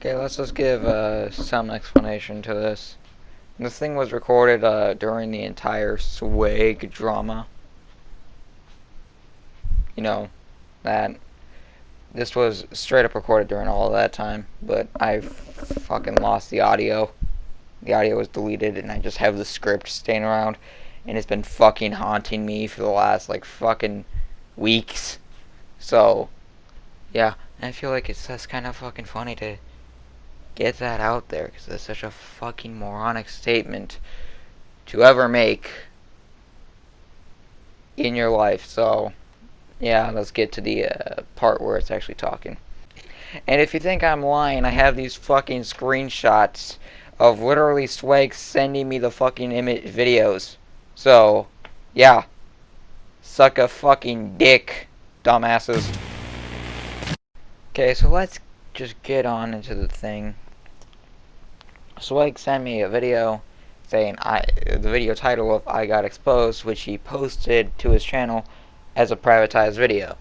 Okay, let's just give some explanation to this. This thing was recorded during the entire Sweg drama. You know, that this was straight up recorded during all of that time, but I fucking lost the audio. The audio was deleted, and I just have the script staying around, and it's been fucking haunting me for the last like fucking weeks. So, yeah, I feel like it's just kind of fucking funny to get that out there, because it's such a fucking moronic statement to ever make in your life. So, yeah, let's get to the part where it's actually talking. And if you think I'm lying, I have these fucking screenshots of literally Sweg sending me the fucking image videos. So, yeah, suck a fucking dick, dumbasses. Okay, so let's just get on into the thing. Sweg sent me a video saying the video title of I Got Exposed, which he posted to his channel as a privatized video,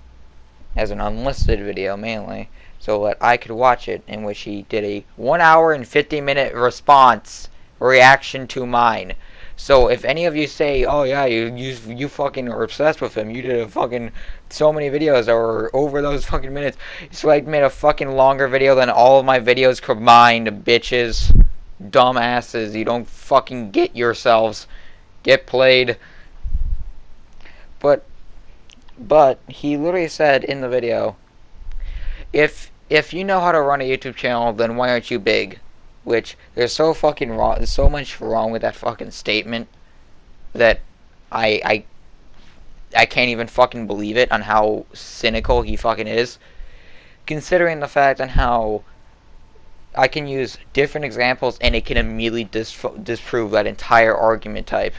as an unlisted video mainly, so that I could watch it, in which he did a 1 hour and 50-minute response reaction to mine. So if any of you say, oh yeah, you fucking are obsessed with him, you did a fucking so many videos that were over those fucking minutes, Swag made a fucking longer video than all of my videos combined, bitches. Dumbasses, you don't fucking get yourselves. Get played. But he literally said in the video, if you know how to run a YouTube channel, then why aren't you big? Which, there's so fucking wrong, there's so much wrong with that fucking statement that I can't even fucking believe it, on how cynical he fucking is, considering the fact on how I can use different examples and it can immediately disprove that entire argument type.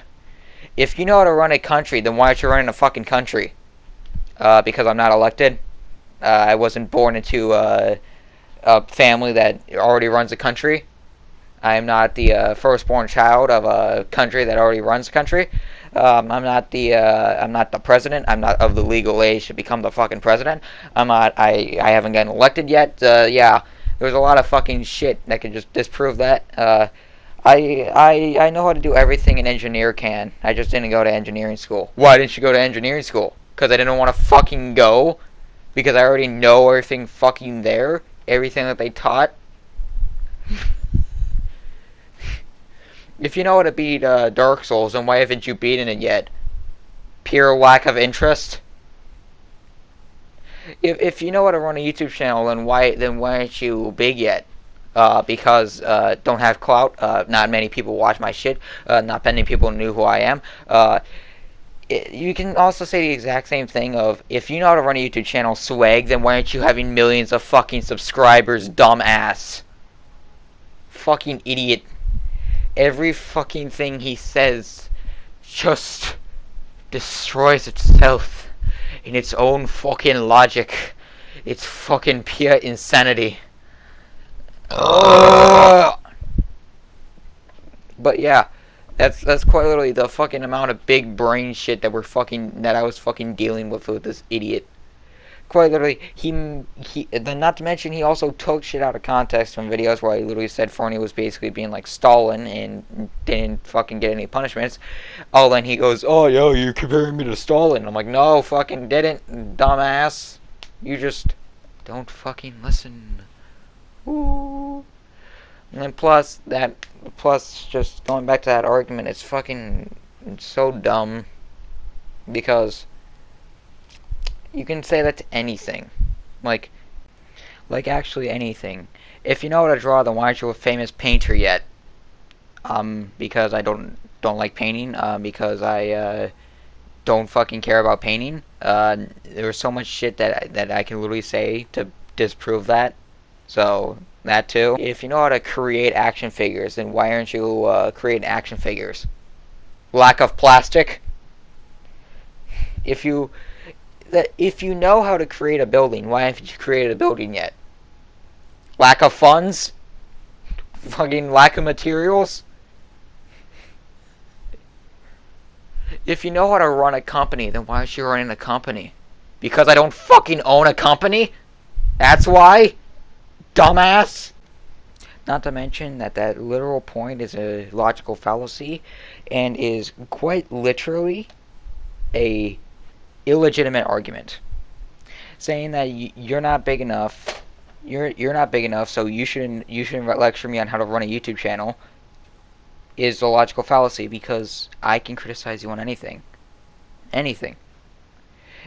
If you know how to run a country, then why aren't you running a fucking country? Because I'm not elected. I wasn't born into a family that already runs a country. I am not the firstborn child of a country that already runs a country. I'm not the president. I'm not of the legal age to become the fucking president. I haven't gotten elected yet. Yeah. There's a lot of fucking shit that can just disprove that. I know how to do everything an engineer can. I just didn't go to engineering school. Why didn't you go to engineering school? Because I didn't want to fucking go. Because I already know everything fucking there. Everything that they taught. If you know how to beat Dark Souls, then why haven't you beaten it yet? Pure lack of interest? If you know how to run a YouTube channel, then why aren't you big yet? Because don't have clout. Not many people watch my shit. Not many people knew who I am. You can also say the exact same thing of, if you know how to run a YouTube channel, Swag, then why aren't you having millions of fucking subscribers, dumbass? Fucking idiot. Every fucking thing he says just destroys itself in its own fucking logic. It's fucking pure insanity. But yeah, that's quite literally the fucking amount of big brain shit that I was fucking dealing with this idiot. Quite literally, then not to mention, he also took shit out of context from videos where he literally said Forney was basically being like Stalin and didn't fucking get any punishments. Oh, then he goes, oh, yo, you're comparing me to Stalin. I'm like, no, fucking didn't, dumbass. You just don't fucking listen. Ooh. And then plus, just going back to that argument, it's so dumb, because you can say that to anything. Like actually anything. If you know how to draw, then why aren't you a famous painter yet? Because I don't like painting. Because I don't fucking care about painting. There's so much shit that I can literally say to disprove that. So that too. If you know how to create action figures, then why aren't you creating action figures? Lack of plastic. If you know how to create a building, why haven't you created a building yet? Lack of funds? Fucking lack of materials? If you know how to run a company, then why aren't you running a company? Because I don't fucking own a company? That's why? Dumbass? Not to mention that that literal point is a logical fallacy and is quite literally a illegitimate argument. Saying that you're not big enough, you're not big enough, so you shouldn't lecture me on how to run a YouTube channel is a logical fallacy because I can criticize you on anything. Anything.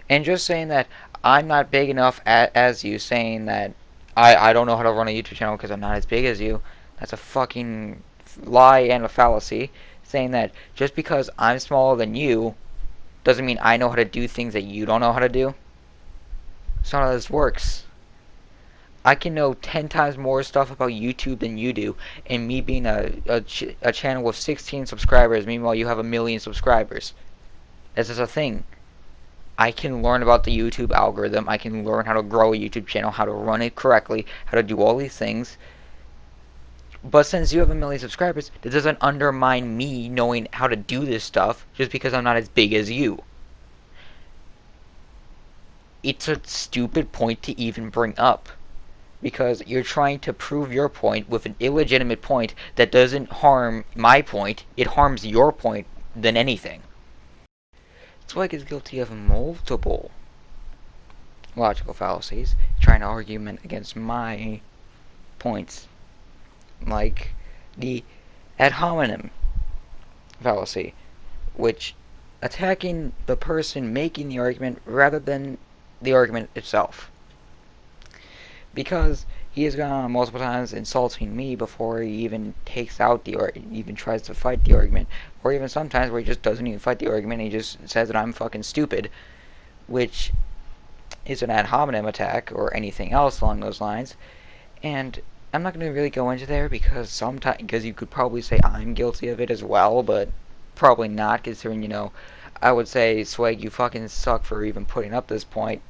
And just saying that I'm not big enough as you, saying that I don't know how to run a YouTube channel because I'm not as big as you, that's a fucking lie and a fallacy. Saying that just because I'm smaller than you doesn't mean I know how to do things that you don't know how to do. That's not how this works. I can know 10 times more stuff about YouTube than you do, and me being a channel with 16 subscribers, meanwhile you have 1,000,000 subscribers. This is a thing. I can learn about the YouTube algorithm, I can learn how to grow a YouTube channel, how to run it correctly, how to do all these things. But since you have 1,000,000 subscribers, it doesn't undermine me knowing how to do this stuff just because I'm not as big as you. It's a stupid point to even bring up. Because you're trying to prove your point with an illegitimate point that doesn't harm my point, it harms your point than anything. Sweg is guilty of multiple logical fallacies, trying to argument against my points, like the ad hominem fallacy, which attacking the person making the argument rather than the argument itself. Because he has gone on multiple times insulting me before he even takes out the argument, even tries to fight the argument, or even sometimes where he just doesn't even fight the argument, he just says that I'm fucking stupid, which is an ad hominem attack or anything else along those lines. And I'm not going to really go into there because you could probably say I'm guilty of it as well, but probably not, considering, I would say, Sweg, you fucking suck for even putting up this point,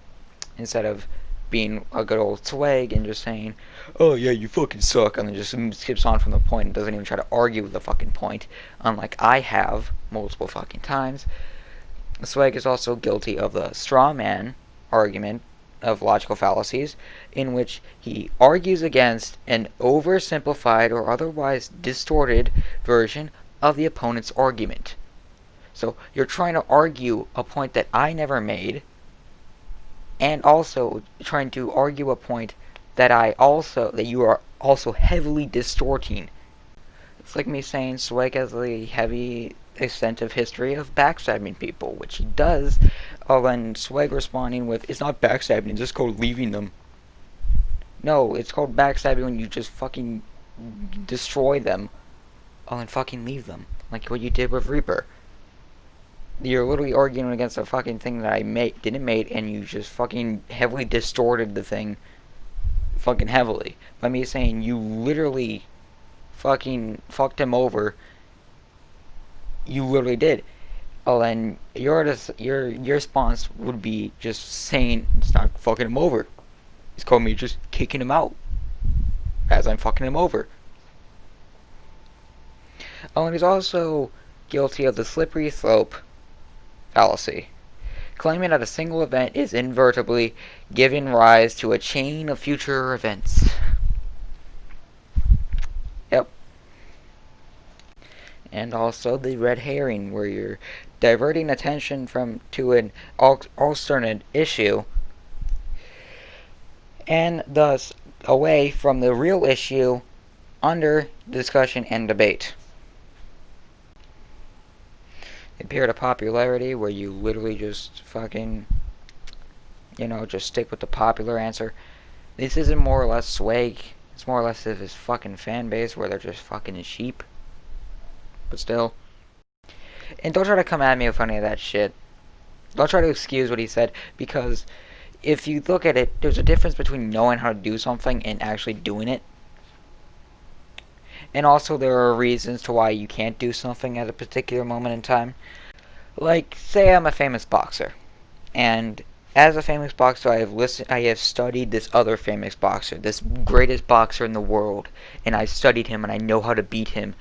instead of being a good old Sweg and just saying, oh yeah, you fucking suck, and then just skips on from the point and doesn't even try to argue with the fucking point, unlike I have multiple fucking times. Sweg is also guilty of the straw man argument of logical fallacies, in which he argues against an oversimplified or otherwise distorted version of the opponent's argument. So you're trying to argue a point that I never made, and also trying to argue a point that you are also heavily distorting. It's like me saying Sweg has a heavy extensive history of backstabbing people, which he does, then Sweg responding with, it's not backstabbing, it's just called leaving them. No, it's called backstabbing when you just fucking destroy them, and fucking leave them, like what you did with Reaper. You're literally arguing against a fucking thing that I didn't make, and you just fucking heavily distorted the thing fucking heavily. By me saying you literally fucking fucked him over, you literally did. And your response would be just saying it's not fucking him over. It's called me just kicking him out as I'm fucking him over. And he's also guilty of the slippery slope fallacy, claiming that a single event is invertibly giving rise to a chain of future events. Yep. And also the red herring, where you're diverting attention to an alternate issue, and thus away from the real issue under discussion and debate. The period of popularity, where you literally just fucking, just stick with the popular answer. This isn't more or less Sweg. It's more or less his fucking fan base, where they're just fucking sheep. But still. And don't try to come at me with any of that shit. Don't try to excuse what he said, because if you look at it, there's a difference between knowing how to do something and actually doing it. And also there are reasons to why you can't do something at a particular moment in time. Like, say I'm a famous boxer, and as a famous boxer I have studied this other famous boxer, this greatest boxer in the world, and I studied him and I know how to beat him.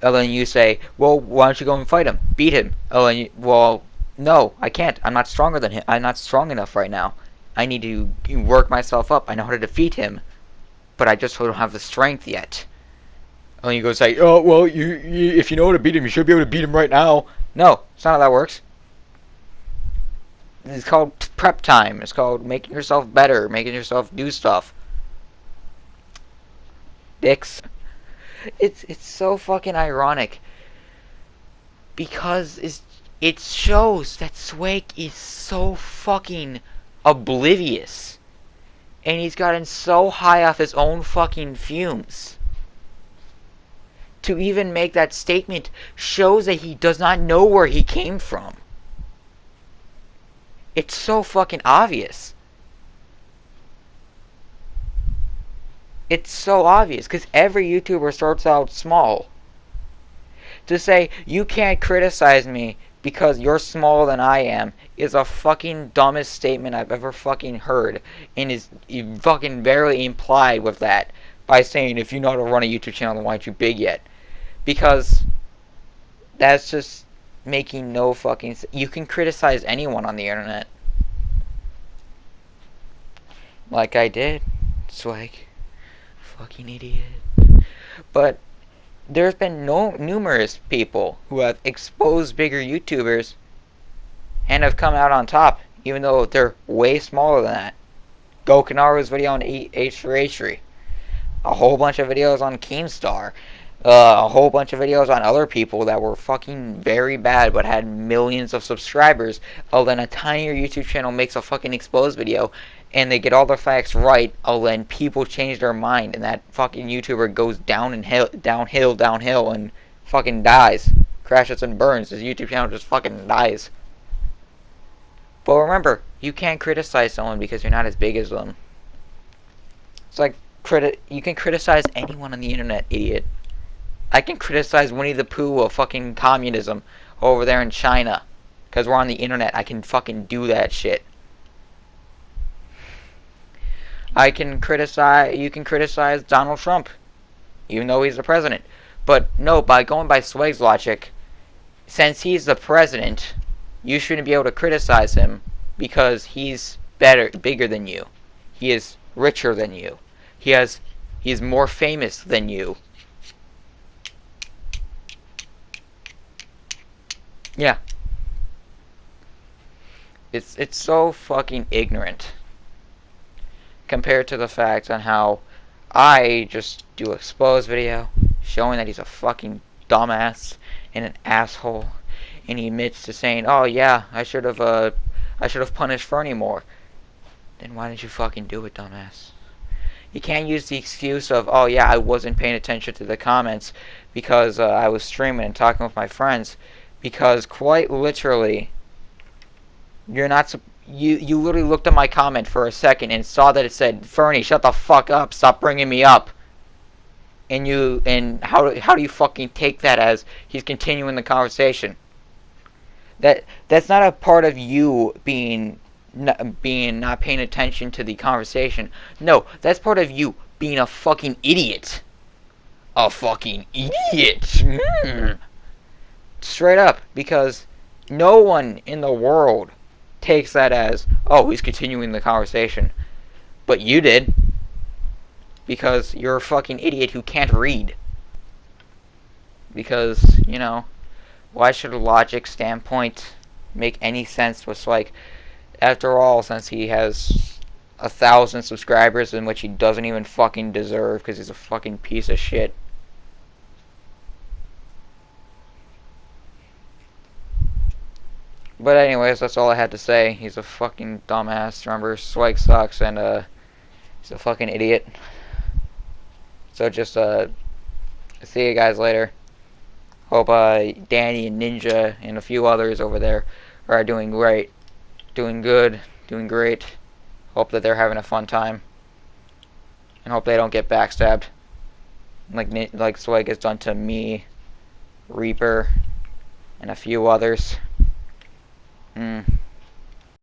And then you say, well, why don't you go and fight him? Beat him. Well, no, I can't. I'm not stronger than him. I'm not strong enough right now. I need to work myself up. I know how to defeat him. but I just don't have the strength yet. And you go say, oh, well, if you know how to beat him, you should be able to beat him right now. No, it's not how that works. It's called prep time. It's called making yourself better, making yourself do stuff. Dicks. It's so fucking ironic because it shows that Sweg is so fucking oblivious, and he's gotten so high off his own fucking fumes. To even make that statement shows that he does not know where he came from. It's so fucking obvious. It's so obvious because every YouTuber starts out small. To say, you can't criticize me because you're smaller than I am is a fucking dumbest statement I've ever fucking heard, and is fucking barely implied with that by saying, if you know how to run a YouTube channel, then why aren't you big yet? Because that's just making no fucking sense. You can criticize anyone on the internet. Like I did. Sweg. Fucking idiot. But there's been numerous people who have exposed bigger YouTubers and have come out on top, even though they're way smaller than that. Gokinaru's video on SHAREfactory. A whole bunch of videos on Keemstar. A whole bunch of videos on other people that were fucking very bad but had millions of subscribers. Oh, then a tinier YouTube channel makes a fucking exposed video and they get all the facts right. Oh, then people change their mind and that fucking YouTuber goes downhill and fucking dies. Crashes and burns. His YouTube channel just fucking dies. But remember, you can't criticize someone because you're not as big as them. It's like, you can criticize anyone on the internet, idiot. I can criticize Winnie the Pooh of fucking communism over there in China. Because we're on the internet. I can fucking do that shit. You can criticize Donald Trump. Even though he's the president. But no, by going by Sweg's logic, since he's the president, you shouldn't be able to criticize him because he's bigger than you. He is richer than you. He's more famous than you. Yeah. It's so fucking ignorant compared to the fact on how I just do an exposed video showing that he's a fucking dumbass and an asshole, and he admits to saying, "Oh yeah, I should have punished Fernie more." Then why didn't you fucking do it, dumbass? You can't use the excuse of, "Oh yeah, I wasn't paying attention to the comments because I was streaming and talking with my friends." Because quite literally, you're not. You literally looked at my comment for a second and saw that it said, "Fernie, shut the fuck up! Stop bringing me up." And how do you fucking take that as he's continuing the conversation? That's not a part of you being not paying attention to the conversation. No, that's part of you being a fucking idiot. A fucking idiot. Straight up, because no one in the world takes that as, oh, he's continuing the conversation. But you did. Because you're a fucking idiot who can't read. Because, you know, why should a logic standpoint make any sense? Was like, after all, since he has 1,000 subscribers in which he doesn't even fucking deserve because he's a fucking piece of shit. But anyways, that's all I had to say. He's a fucking dumbass. Remember, Sweg sucks, and he's a fucking idiot. So just see you guys later. Hope Danny and Ninja and a few others over there are doing great, doing good, doing great. Hope that they're having a fun time, and hope they don't get backstabbed like Sweg has done to me, Reaper, and a few others.